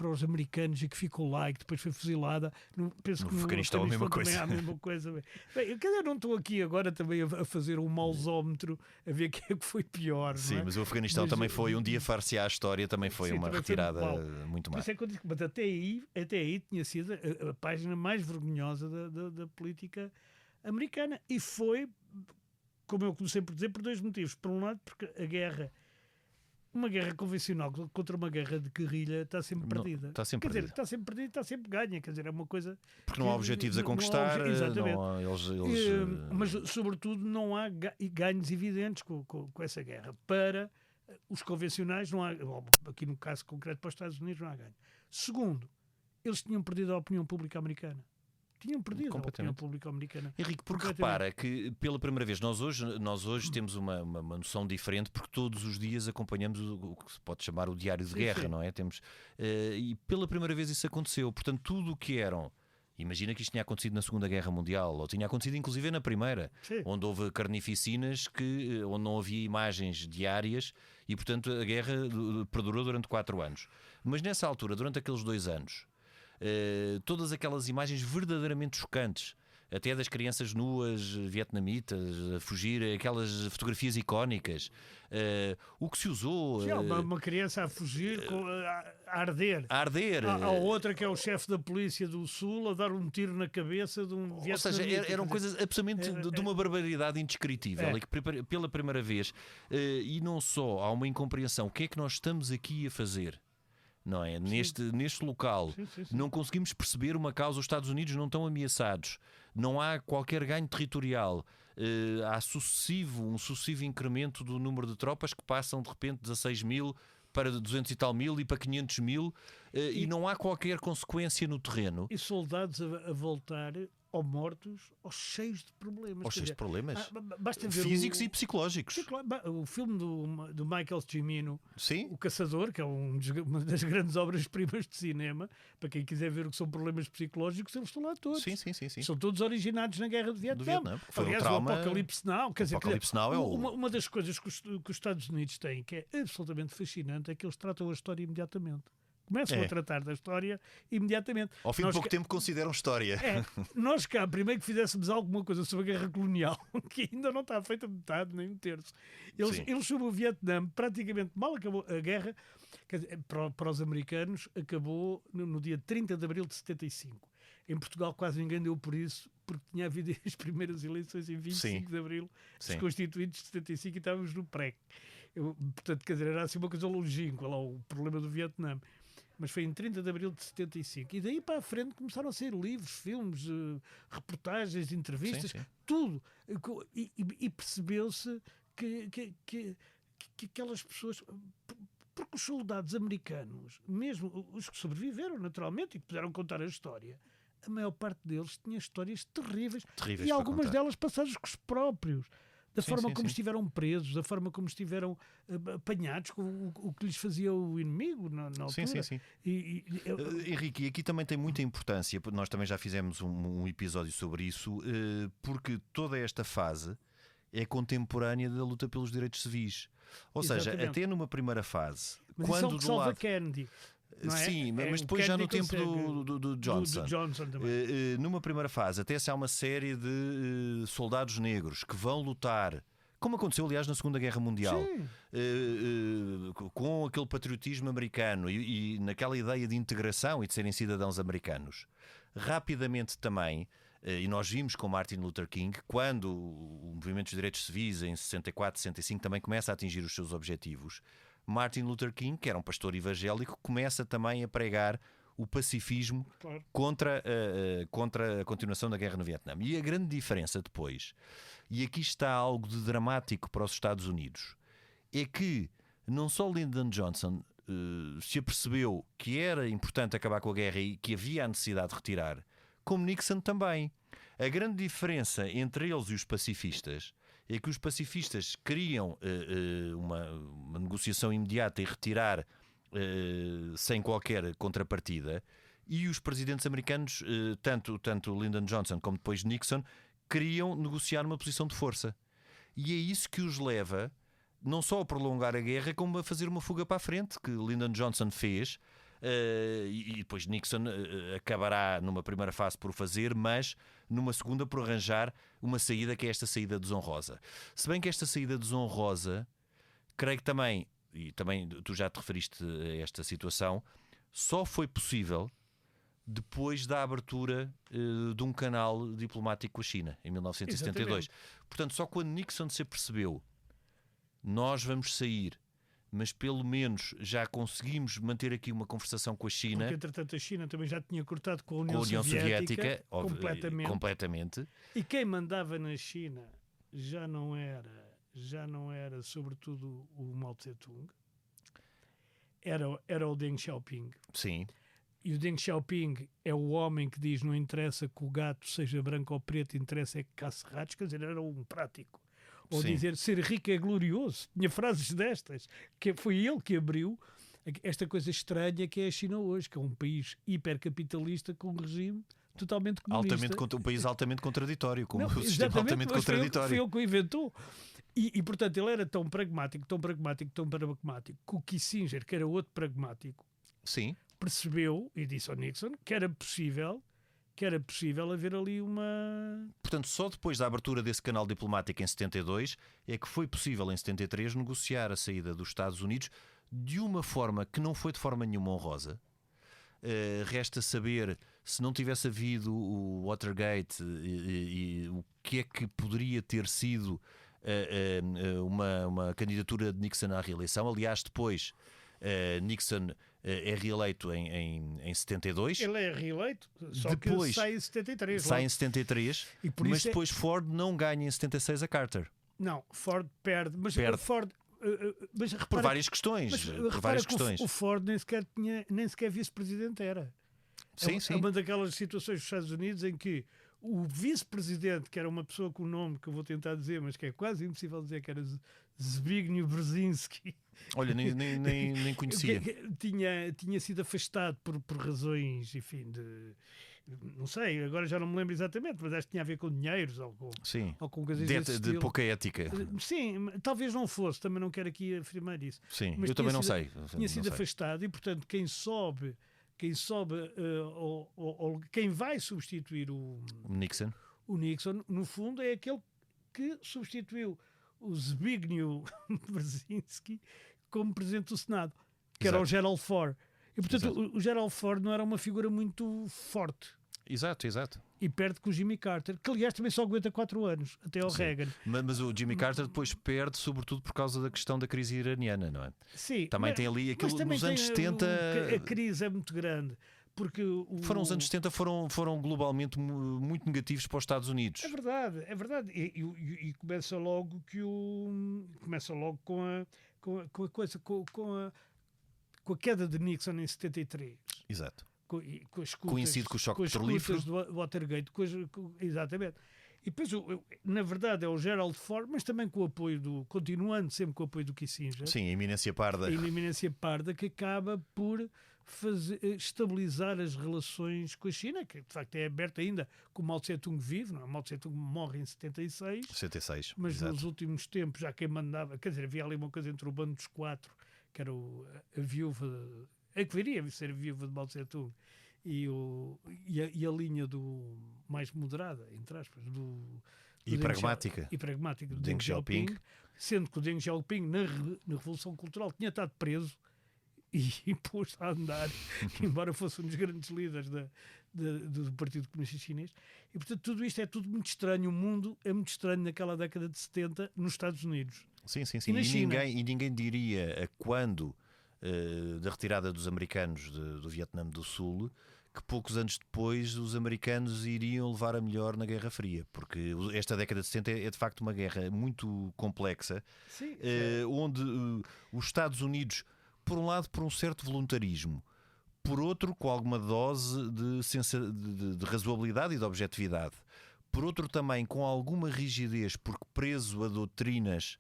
os americanos e que ficou lá e que depois foi fuzilada. Penso que no Afeganistão é a mesma coisa. É a mesma coisa. Bem, eu não estou aqui agora também a fazer um mausómetro a ver quem é que foi pior. Sim, não é? mas o Afeganistão também foi, um dia far-se-á a história, também foi uma retirada muito má. Mas até aí tinha sido a página mais vergonhosa da política americana. E foi, como eu comecei por dizer, por dois motivos. Por um lado, porque uma guerra convencional contra uma guerra de guerrilha está sempre perdida. Está sempre perdida. Está sempre perdida, está sempre ganha. Quer dizer, é uma coisa... Porque não há objetivos a conquistar. Exatamente. Mas, sobretudo, não há ganhos evidentes com essa guerra. Para os convencionais, não há... Aqui no caso concreto para os Estados Unidos, não há ganho. Segundo, eles tinham perdido a opinião pública americana. Tinham perdido a opinião pública americana. Henrique, porque repara que pela primeira vez nós hoje temos uma noção diferente, porque todos os dias acompanhamos o que se pode chamar o diário de guerra, não é? E pela primeira vez isso aconteceu. Portanto, tudo o que eram... Imagina que isto tinha acontecido na Segunda Guerra Mundial, ou tinha acontecido inclusive na Primeira, onde houve carnificinas, onde não havia imagens diárias e, portanto, a guerra perdurou durante 4 anos. Mas nessa altura, durante aqueles 2 anos... todas aquelas imagens verdadeiramente chocantes, até das crianças nuas vietnamitas a fugir, aquelas fotografias icónicas, o que se usou. Uma criança a fugir, a arder. Há outra que é o chefe da polícia do Sul a dar um tiro na cabeça de um vietnamita. Ou seja, eram coisas absolutamente de uma barbaridade indescritível. E que pela primeira vez, e não só, há uma incompreensão. O que é que nós estamos aqui a fazer? Não é? Neste local não conseguimos perceber uma causa. Os Estados Unidos não estão ameaçados, não há qualquer ganho territorial, há um sucessivo incremento do número de tropas que passam de repente 16 mil para 200 e tal mil e para 500 mil e não há qualquer consequência no terreno. E soldados a voltar ou mortos ou cheios de problemas. Basta ver físicos e psicológicos. Sim, claro. O filme do Michael Cimino, sim? O Caçador, que é uma das grandes obras-primas de cinema, para quem quiser ver o que são problemas psicológicos, eles estão lá todos. Sim. São todos originados na Guerra de Vietnã. Aliás, o Apocalipse Now. Quer dizer, Apocalipse Now é uma das coisas que os Estados Unidos têm, que é absolutamente fascinante, é que eles tratam a história imediatamente. Começam a tratar da história imediatamente. Ao fim de pouco tempo consideram história. Nós cá, primeiro que fizéssemos alguma coisa sobre a guerra colonial, que ainda não está feita metade, nem um terço. Eles sobre o Vietnã, praticamente mal acabou a guerra, quer dizer, para os americanos, acabou no dia 30 de abril de 75. Em Portugal quase ninguém deu por isso, porque tinha havido as primeiras eleições em 25 de abril, dos constituintes de 75, e estávamos no pré. Portanto, quer dizer, era assim uma coisa longínqua, lá o problema do Vietnã. Mas foi em 30 de abril de 75. E daí para a frente começaram a sair livros, filmes, reportagens, entrevistas, tudo. E percebeu-se que aquelas pessoas... Porque os soldados americanos, mesmo os que sobreviveram naturalmente e que puderam contar a história, a maior parte deles tinha histórias terríveis e algumas delas passadas com os próprios. Da forma como estiveram presos, da forma como estiveram apanhados, o que lhes fazia o inimigo na altura. Sim. Henrique, e aqui também tem muita importância, porque nós também já fizemos um episódio sobre isso, porque toda esta fase é contemporânea da luta pelos direitos civis. Ou seja, até numa primeira fase, mas quando isso é o que salva Kennedy. Não é? Sim, mas depois já no tempo do Johnson. Numa primeira fase, até se há uma série de soldados negros que vão lutar, como aconteceu aliás na Segunda Guerra Mundial, com aquele patriotismo americano e naquela ideia de integração e de serem cidadãos americanos. Rapidamente também, e nós vimos com Martin Luther King, quando o movimento dos direitos civis em 64, 65 também começa a atingir os seus objetivos, Martin Luther King, que era um pastor evangélico, começa também a pregar o pacifismo contra a continuação da guerra no Vietnã. E a grande diferença depois, e aqui está algo de dramático para os Estados Unidos, é que não só Lyndon Johnson se apercebeu que era importante acabar com a guerra e que havia a necessidade de retirar, como Nixon também. A grande diferença entre eles e os pacifistas é que os pacifistas queriam uma negociação imediata e retirar sem qualquer contrapartida, e os presidentes americanos, tanto Lyndon Johnson como depois Nixon, queriam negociar uma posição de força. E é isso que os leva não só a prolongar a guerra, como a fazer uma fuga para a frente, que Lyndon Johnson fez. E depois Nixon acabará numa primeira fase por fazer, mas numa segunda por arranjar uma saída, que é esta saída desonrosa. Se bem que esta saída desonrosa, creio que também, e também tu já te referiste a esta situação, só foi possível depois da abertura de um canal diplomático com a China em 1972. Exatamente. Portanto, só quando Nixon se apercebeu, nós vamos sair, mas pelo menos já conseguimos manter aqui uma conversação com a China. Porque entretanto a China também já tinha cortado com a União Soviética completamente. E quem mandava na China já não era sobretudo o Mao Tse-tung, era o Deng Xiaoping. Sim. E o Deng Xiaoping é o homem que diz: não interessa que o gato seja branco ou preto, interessa é que caça ratos. Quer dizer, era um prático. Ou dizer ser rico é glorioso. Tinha frases destas, que foi ele que abriu esta coisa estranha que é a China hoje, que é um país hipercapitalista com um regime totalmente comunista. Um país altamente contraditório, com um sistema altamente contraditório. Foi ele que o inventou. E portanto ele era tão pragmático, que o Kissinger, que era outro pragmático, percebeu e disse ao Nixon que era possível haver ali uma... Portanto, só depois da abertura desse canal diplomático em 72 é que foi possível, em 73, negociar a saída dos Estados Unidos de uma forma que não foi de forma nenhuma honrosa. Resta saber se não tivesse havido o Watergate e o que é que poderia ter sido uma candidatura de Nixon à reeleição. Aliás, depois Nixon é reeleito em 72. Ele é reeleito, só depois, que sai em 73. Sai em 73, mas depois Ford não ganha em 76 a Carter. Não, Ford perde. Mas Ford... mas repara, por várias questões. O Ford nem sequer vice-presidente era. Sim. É uma daquelas situações dos Estados Unidos em que o vice-presidente, que era uma pessoa com um nome que eu vou tentar dizer, mas que é quase impossível dizer, que era Zbigniew Brzezinski. Olha, nem conhecia. tinha sido afastado por razões, enfim, não sei, agora já não me lembro exatamente, mas acho que tinha a ver com dinheiros ou com coisas desse estilo. De pouca ética. Sim, talvez não fosse, também não quero aqui afirmar isso. Sim, mas eu também não sei. Tinha sido afastado e, portanto, quem vai substituir o Nixon, no fundo, é aquele que substituiu o Zbigniew Brzezinski como presidente do Senado, que era o Gerald Ford. E, portanto, o Gerald Ford não era uma figura muito forte. Exato. E perde com o Jimmy Carter, que aliás também só aguenta 4 anos, até ao Reagan. Mas o Jimmy Carter depois perde, sobretudo por causa da questão da crise iraniana, não é? Sim. Também tem ali aquilo nos anos 70. A crise é muito grande. Porque os anos 70 foram globalmente muito negativos para os Estados Unidos. É verdade. E começa logo com com a queda de Nixon em 73, Exato. com as Coincide com o choque petrolífero. do Watergate, exatamente. E depois, na verdade, é o Gerald Ford, mas também com o apoio continuando sempre com o apoio do Kissinger. Sim, a iminência parda. A iminência parda, que acaba por estabilizar as relações com a China, que de facto é aberta ainda com o Mao Tse-tung vive, não é? Mao Tse-tung morre em 76, 76, mas exato. nos últimos tempos já quem mandava, quer dizer, havia ali uma coisa entre o bando dos quatro, que era a viúva, a que viria a ser a viúva de Mao Tse-tung, e a linha do mais moderada, entre aspas, e pragmática do Deng Xiaoping, sendo que o Deng Xiaoping na Revolução Cultural tinha estado preso e pôs a andar, embora fosse um dos grandes líderes do Partido Comunista Chinês. E portanto tudo isto é tudo muito estranho. O mundo é muito estranho naquela década de 70 nos Estados Unidos. Sim. E na China. Ninguém diria a quando da retirada dos americanos do Vietnã do Sul que poucos anos depois os americanos iriam levar a melhor na Guerra Fria, porque esta década de 70 é de facto uma guerra muito complexa. Sim, onde os Estados Unidos, por um lado, por um certo voluntarismo, por outro, com alguma dose de razoabilidade e de objetividade, por outro, também com alguma rigidez, porque preso a doutrinas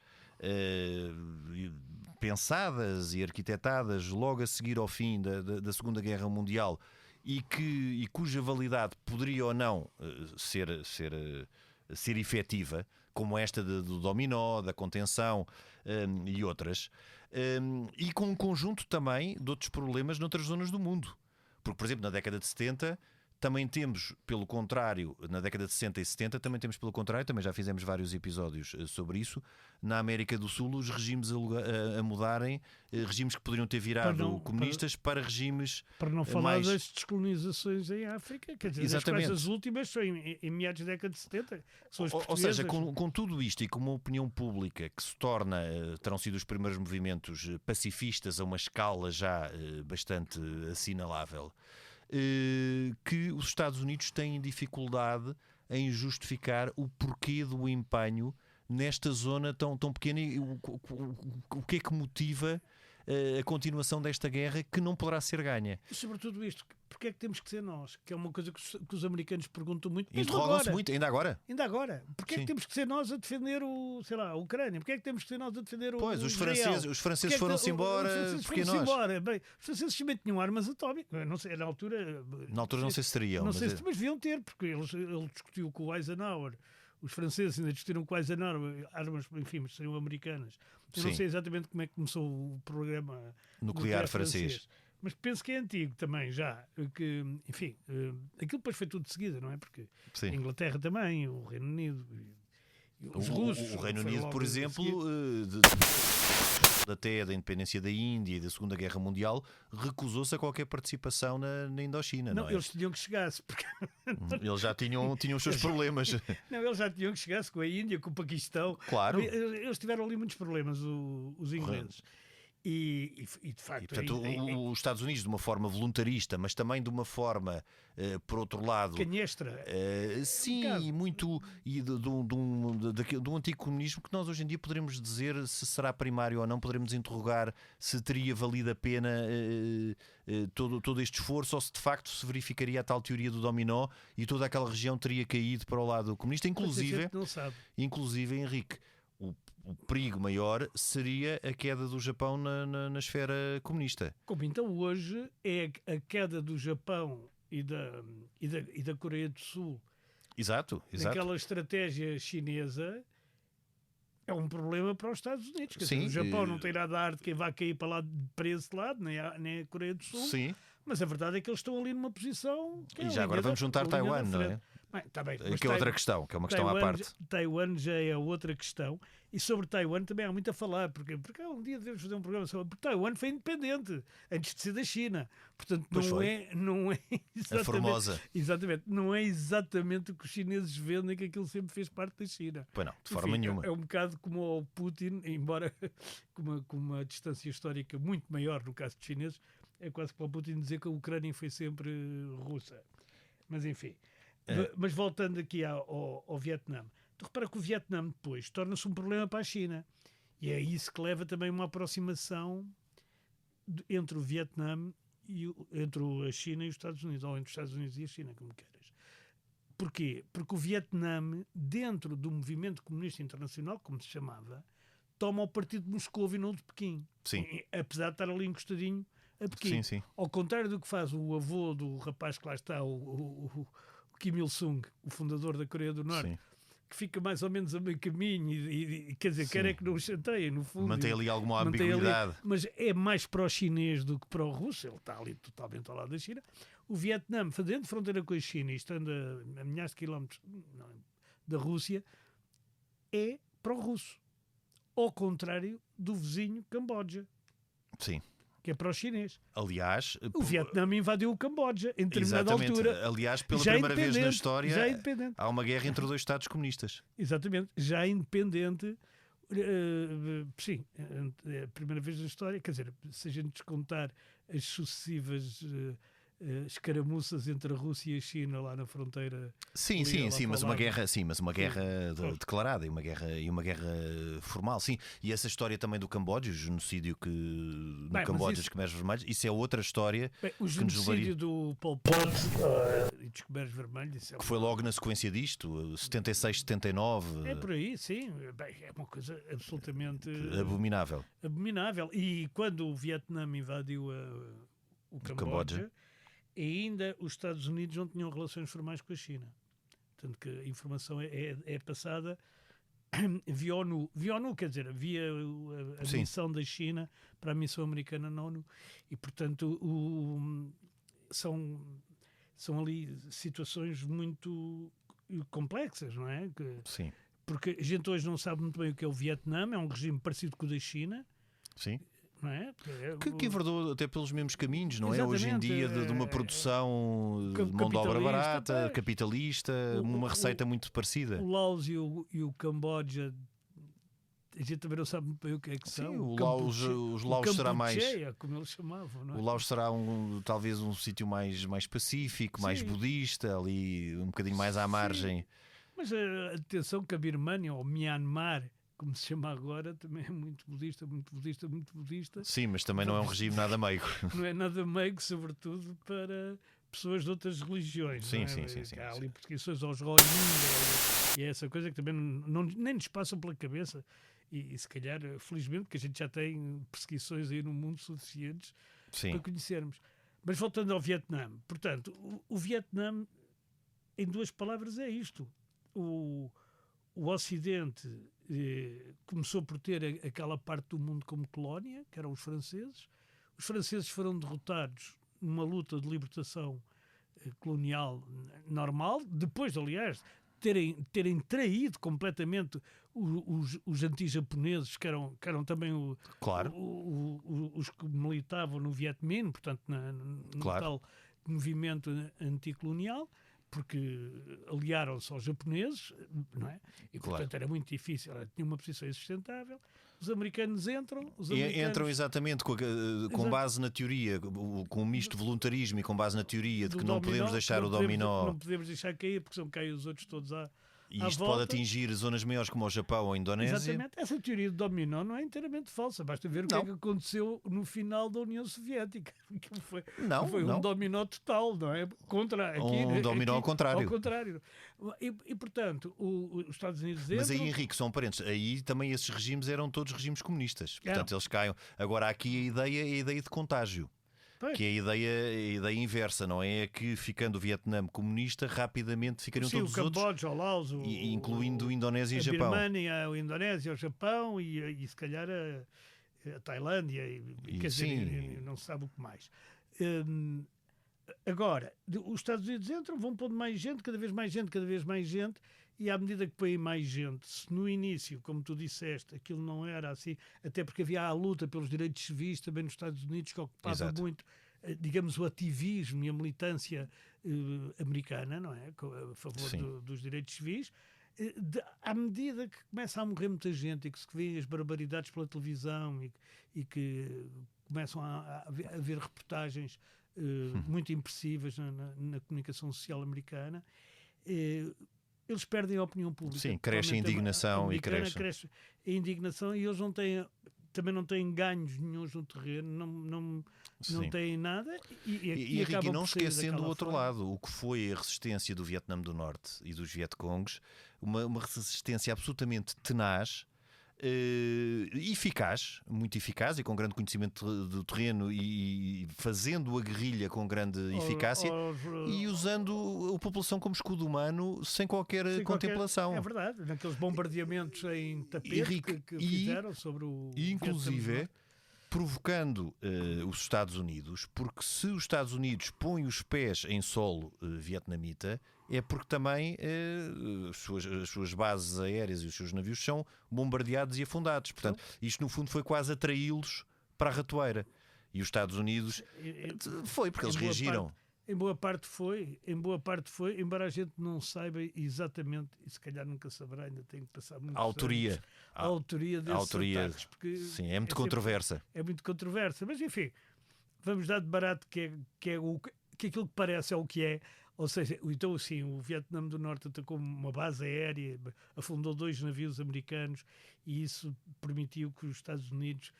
pensadas e arquitetadas logo a seguir ao fim da Segunda Guerra Mundial e cuja validade poderia ou não ser efetiva, como esta do dominó, da contenção e outras. E com um conjunto também de outros problemas noutras zonas do mundo. Porque, por exemplo, na década de 70 também temos, pelo contrário, na década de 60 e 70 também temos, pelo contrário, também já fizemos vários episódios sobre isso, na América do Sul os regimes a mudarem, regimes que poderiam ter virado comunistas para regimes para não falar das descolonizações em África, quer dizer, exatamente. As últimas são em meados da década de 70, são as ou seja, com tudo isto e com uma opinião pública que se torna, terão sido os primeiros movimentos pacifistas a uma escala já bastante assinalável, que os Estados Unidos têm dificuldade em justificar o porquê do empenho nesta zona tão pequena e o que é que motiva a continuação desta guerra que não poderá ser ganha. E sobretudo isto, porque é que temos que ser nós? Que é uma coisa que os americanos perguntam muito. Interrogam-se muito, ainda agora. Porque é que temos que ser nós a defender a Ucrânia? Porque é que temos que ser nós a defender Pois, os Israel? franceses foram-se embora. Porque nós? Bem, os franceses também tinham armas atómicas. Não sei, na altura não sei se teriam. Não sei se deviam ter, porque ele discutiu com o Eisenhower. Os franceses ainda discutiram com o Eisenhower armas, enfim, mas seriam americanas. Eu não sei exatamente como é que começou o programa nuclear francês. Mas penso que é antigo também, já. Que, enfim, aquilo depois foi tudo de seguida, não é? Porque a Inglaterra também, o Reino Unido, e os russos. O Reino Unido, por exemplo, até da independência da Índia e da Segunda Guerra Mundial, recusou-se a qualquer participação na Indochina. Não, eles tinham que chegar-se. Porque... Eles já tinham os seus problemas. Não, eles já tinham que chegar-se com a Índia, com o Paquistão. Claro. Eles tiveram ali muitos problemas, os ingleses. E de facto... portanto, os Estados Unidos, de uma forma voluntarista, mas também de uma forma, por outro lado... canhestra. Sim, muito... E de um antigo comunismo que nós hoje em dia poderemos dizer se será primário ou não, poderemos interrogar se teria valido a pena todo este esforço ou se de facto se verificaria a tal teoria do dominó e toda aquela região teria caído para o lado comunista. Inclusive, Henrique, o perigo maior seria a queda do Japão na esfera comunista. Como então hoje é a queda do Japão e da Coreia do Sul. Exato. Aquela estratégia chinesa é um problema para os Estados Unidos. Sim, o Japão não tem nada a ar de quem vai cair para lá para esse lado, nem a Coreia do Sul. Sim. Mas a verdade é que eles estão ali numa posição... E já agora vamos juntar Taiwan, não é? Bem, tá bem, que é outra questão, que é uma questão à parte. Taiwan já é outra questão. E sobre Taiwan também há muito a falar. Porque um dia devemos fazer um programa sobre... Porque Taiwan foi independente antes de ser da China. Portanto, não é exatamente... A Formosa. Exatamente. Não é exatamente o que os chineses vendem, que aquilo sempre fez parte da China. Pois não, de forma nenhuma. É um bocado como o Putin, embora com uma distância histórica muito maior no caso dos chineses, é quase para o Putin dizer que a Ucrânia foi sempre russa. Mas enfim... Mas voltando aqui ao Vietnã, tu repara que o Vietnã depois torna-se um problema para a China. E é isso que leva também uma aproximação entre o Vietnã entre a China e os Estados Unidos, ou entre os Estados Unidos e a China, como queiras. Porquê? Porque o Vietnã, dentro do movimento comunista internacional, como se chamava, toma o partido de Moscou e não de Pequim. Sim. Apesar de estar ali encostadinho a Pequim. Sim, sim. Ao contrário do que faz o avô do rapaz que lá está, o Kim Il-sung, o fundador da Coreia do Norte, Sim. que fica mais ou menos a meio caminho e quer dizer, quer é que não o chanteia, no fundo. Mantém ali alguma Mantém ambiguidade. mas é mais pró-chinês do que pró-russo, ele está ali totalmente ao lado da China. O Vietnã, fazendo fronteira com a China e estando a milhares de quilómetros da Rússia, é pró-russo. Ao contrário do vizinho Camboja, Sim. que é pró-chinês. Aliás, O Vietnã invadiu o Camboja em determinada exatamente. altura. Aliás, pela já primeira vez na independente, história, já independente. há uma guerra entre dois Estados comunistas. Exatamente, já independente. Sim, é a primeira vez na história, quer dizer, se a gente descontar as sucessivas escaramuças entre a Rússia e a China lá na fronteira. Sim, mas uma guerra, declarada e uma guerra formal, sim. E essa história também do Camboja, o genocídio no Camboja dos Khmeres Vermelhos, isso é outra história. O genocídio do Pol Pot e dos Khmeres Vermelhos, que foi logo na sequência disto, 76, 79. É por aí, sim. Bem, é uma coisa absolutamente abominável. E quando o Vietnã invadiu o Camboja, ainda os Estados Unidos não tinham relações formais com a China. Portanto, que a informação é passada via ONU. Via ONU, quer dizer, via a missão da China para a missão americana na ONU. E, portanto, são ali situações muito complexas, não é? Sim. Porque a gente hoje não sabe muito bem o que é o Vietnã, é um regime parecido com o da China. Sim. Não é? Que enverdou até pelos mesmos caminhos, não é? Hoje em dia, de uma produção de mão de obra barata, capitalista, uma receita muito parecida. O Laos e o Camboja, a gente também não sabe muito bem o que é que são. Os Laos será mais. Como eles chamavam, não é? O Laos será talvez um sítio mais pacífico, mais budista, ali um bocadinho mais à margem. Mas atenção que a Birmânia, ou Myanmar, como se chama agora, também é muito budista, muito budista, muito budista. Sim, mas também não é um regime nada meigo. Não é nada meigo, sobretudo para pessoas de outras religiões. Sim, não é? sim. Há ali perseguições aos Rohingya e essa coisa que também nem nos passam pela cabeça. E se calhar, felizmente, que a gente já tem perseguições aí no mundo suficientes para conhecermos. Mas voltando ao Vietnã, portanto, o Vietnã, em duas palavras, é isto. O Ocidente começou por ter aquela parte do mundo como colónia, que eram os franceses. Os franceses foram derrotados numa luta de libertação colonial normal, depois, aliás, terem traído completamente os anti-japoneses, que eram também os que militavam no Viet Minh, portanto, no tal movimento anticolonial, porque aliaram-se aos japoneses, não é? E, portanto, era muito difícil, tinha uma posição insustentável. Os americanos entram exatamente com base na teoria, com um misto de voluntarismo e com base na teoria de que não podemos deixar o dominó. Não podemos deixar cair, porque são cair os outros todos e isto pode atingir zonas maiores como o Japão ou a Indonésia. Exatamente. Essa teoria do dominó não é inteiramente falsa. Basta ver o que é que aconteceu no final da União Soviética. Foi um dominó total, não é? Um dominó ao contrário. Ao contrário. E portanto, os Estados Unidos entram... Mas aí, Henrique, são parentes. Aí também esses regimes eram todos regimes comunistas. Portanto, eles caem. Agora, aqui a ideia é a ideia de contágio. Que é a ideia inversa, não é? É que, ficando o Vietnã comunista, rapidamente ficariam todos os outros. O Camboja, o Laos, incluindo a Indonésia e o Japão. A Birmânia, a Indonésia, o Japão e se calhar a Tailândia, quer dizer, não se sabe o que mais. Agora, os Estados Unidos entram, vão pondo mais gente, cada vez mais gente, e à medida que põem mais gente, se no início, como tu disseste, aquilo não era assim, até porque havia a luta pelos direitos civis também nos Estados Unidos, que ocupava muito, digamos, o ativismo e a militância americana, não é? A favor dos direitos civis. À medida que começa a morrer muita gente e que se vê as barbaridades pela televisão e que começam a haver reportagens muito impressivas na comunicação social americana, eles perdem a opinião pública. Sim, cresce a indignação cresce a indignação e eles não têm, também não têm ganhos nenhuns no terreno, não Sim. têm nada E e Henrique, acabam não por sair esquecendo o daquela outro forma. lado, o que foi a resistência do Vietnã do Norte e dos Vietcongs, uma resistência absolutamente tenaz, eficaz, muito eficaz e com grande conhecimento do terreno e fazendo a guerrilha com grande eficácia e usando a população como escudo humano sem qualquer Sem contemplação. É verdade, naqueles bombardeamentos em tapete Henrique, que fizeram sobre o E Vietnã do inclusive Norte. provocando os Estados Unidos, porque se os Estados Unidos põem os pés em solo vietnamita, é porque também as suas bases aéreas e os seus navios são bombardeados e afundados. Portanto, isto no fundo foi quase atraí-los para a ratoeira. E os Estados Unidos foi porque eles reagiram. Em boa parte foi, embora a gente não saiba exatamente, e se calhar nunca saberá, ainda tem que passar muito A autoria. a autoria desses ataques, porque Sim, é muito sempre- controversa. É muito controversa, mas enfim, vamos dar de barato que aquilo que parece é o que é. Ou seja, então assim, o Vietnã do Norte atacou uma base aérea, afundou 2 navios americanos e isso permitiu que os Estados Unidos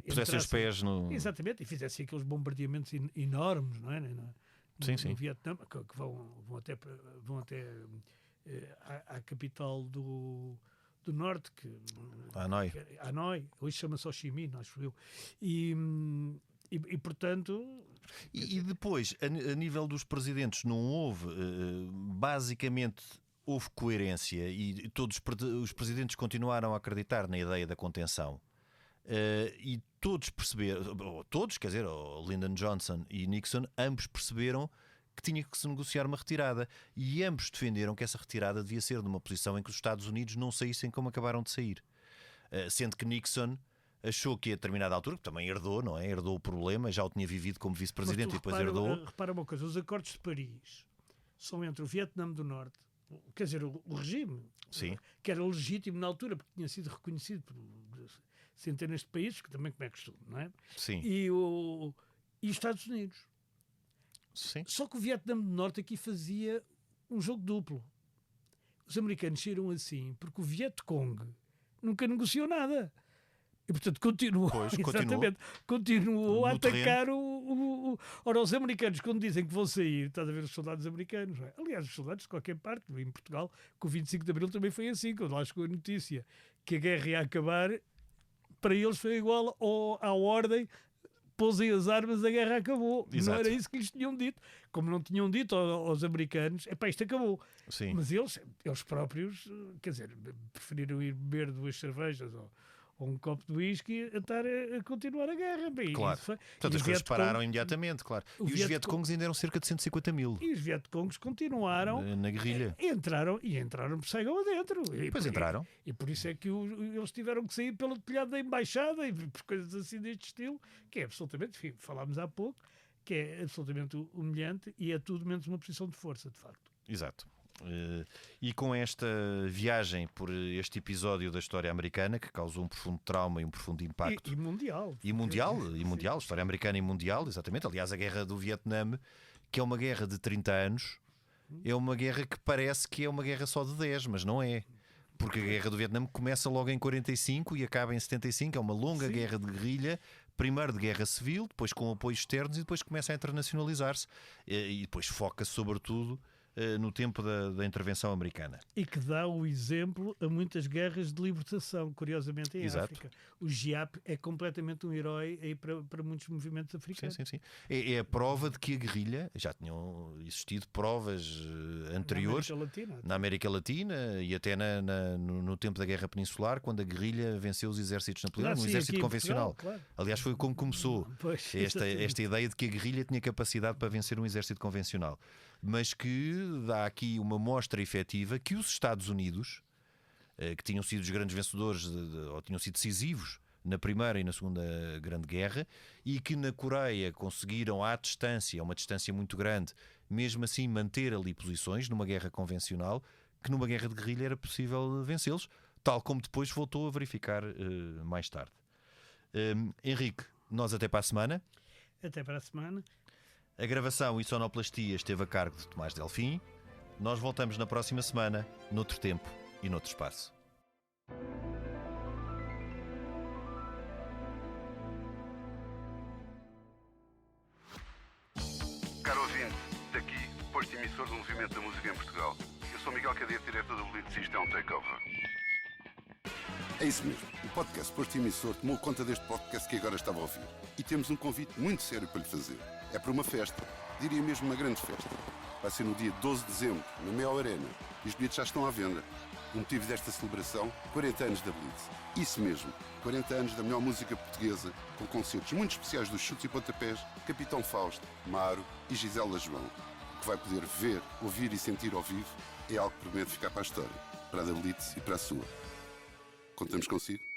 Pusessem os pés no... exatamente, e fizessem aqueles bombardeamentos enormes, não é? No Vietnã, que vão até à capital do Norte, Hanoi. Hanoi, hoje chama-se Ho Chi Minh, acho eu. E portanto... E depois, a nível dos presidentes, não houve, basicamente, houve coerência e todos os presidentes continuaram a acreditar na ideia da contenção. E todos perceberam, quer dizer, Lyndon Johnson e Nixon, ambos perceberam que tinha que se negociar uma retirada e ambos defenderam que essa retirada devia ser numa posição em que os Estados Unidos não saíssem como acabaram de sair. Sendo que Nixon achou que a determinada altura, que também herdou, não é? Herdou o problema, já o tinha vivido como vice-presidente e depois herdou. Repara uma coisa, os acordos de Paris são entre o Vietnã do Norte, quer dizer, o regime, Sim. que era legítimo na altura, porque tinha sido reconhecido por centenas de países, que também como é costume, não é? Sim. E os Estados Unidos. Sim. Só que o Vietnã do Norte aqui fazia um jogo duplo. Os americanos saíram assim porque o Vietcong nunca negociou nada. E, portanto, continuou No a atacar Ora, os americanos, quando dizem que vão sair, estás a ver os soldados americanos, não é? Aliás, os soldados de qualquer parte, em Portugal, com o 25 de Abril também foi assim, quando lá chegou a notícia que a guerra ia acabar, para eles foi igual à ordem, pousem as armas, a guerra acabou. Exato. Não era isso que lhes tinham dito. Como não tinham dito aos americanos, isto acabou. Sim. Mas eles próprios, quer dizer, preferiram ir beber 2 cervejas ou um copo de whisky a estar a continuar a guerra. Bem, Claro. Portanto, as coisas pararam imediatamente, claro. E os Vietcongs ainda eram cerca de 150 mil. E os Vietcongs continuaram Na guerrilha. Entraram por cego adentro. Entraram. E por isso é que eles tiveram que sair pelo telhado da embaixada e por coisas assim deste estilo, que é absolutamente, enfim, falámos há pouco, que é absolutamente humilhante e é tudo menos uma posição de força, de facto. Exato. E com esta viagem por este episódio da história americana, que causou um profundo trauma e um profundo impacto. E mundial. E mundial, história americana e mundial, exatamente. Aliás, a guerra do Vietnã, que é uma guerra de 30 anos, é uma guerra que parece que é uma guerra só de 10, mas não é. Porque a guerra do Vietnã começa logo em 45 e acaba em 75, é uma longa guerra de guerrilha, primeiro de guerra civil, depois com apoios externos e depois começa a internacionalizar-se. E depois foca-se sobretudo no tempo da intervenção americana. E que dá o exemplo a muitas guerras de libertação, curiosamente em África. O GIAP é completamente um herói aí para muitos movimentos africanos. Sim. É a prova de que a guerrilha, já tinham existido provas anteriores na América Latina e até no tempo da Guerra Peninsular, quando a guerrilha venceu os exércitos napoleónicos, um exército convencional. Portugal, claro. Aliás, foi como começou esta ideia de que a guerrilha tinha capacidade para vencer um exército convencional. Mas que dá aqui uma mostra efetiva que os Estados Unidos, que tinham sido os grandes vencedores ou tinham sido decisivos na Primeira e na Segunda Grande Guerra, e que na Coreia conseguiram à distância, uma distância muito grande, mesmo assim manter ali posições numa guerra convencional, que numa guerra de guerrilha era possível vencê-los, tal como depois voltou a verificar mais tarde. Henrique, nós até para a semana. Até para a semana. A gravação e sonoplastia esteve a cargo de Tomás Delfim. Nós voltamos na próxima semana, noutro tempo e noutro espaço. posto emissor do movimento da música em Portugal. Eu sou Miguel Cadete, diretor do Blitz, isto é um takeover. É isso mesmo. O podcast Posto Emissor tomou conta deste podcast que agora estava a ouvir. E temos um convite muito sério para lhe fazer. É para uma festa. Diria mesmo uma grande festa. Vai ser no dia 12 de dezembro, na Mel Arena. E os bilhetes já estão à venda. O motivo desta celebração, 40 anos da Blitz. Isso mesmo, 40 anos da melhor música portuguesa, com concertos muito especiais dos Chutes e Pontapés, Capitão Fausto, Maro e Gisela João. O que vai poder ver, ouvir e sentir ao vivo é algo que promete ficar para a história, para a da Blitz e para a sua. Contamos consigo?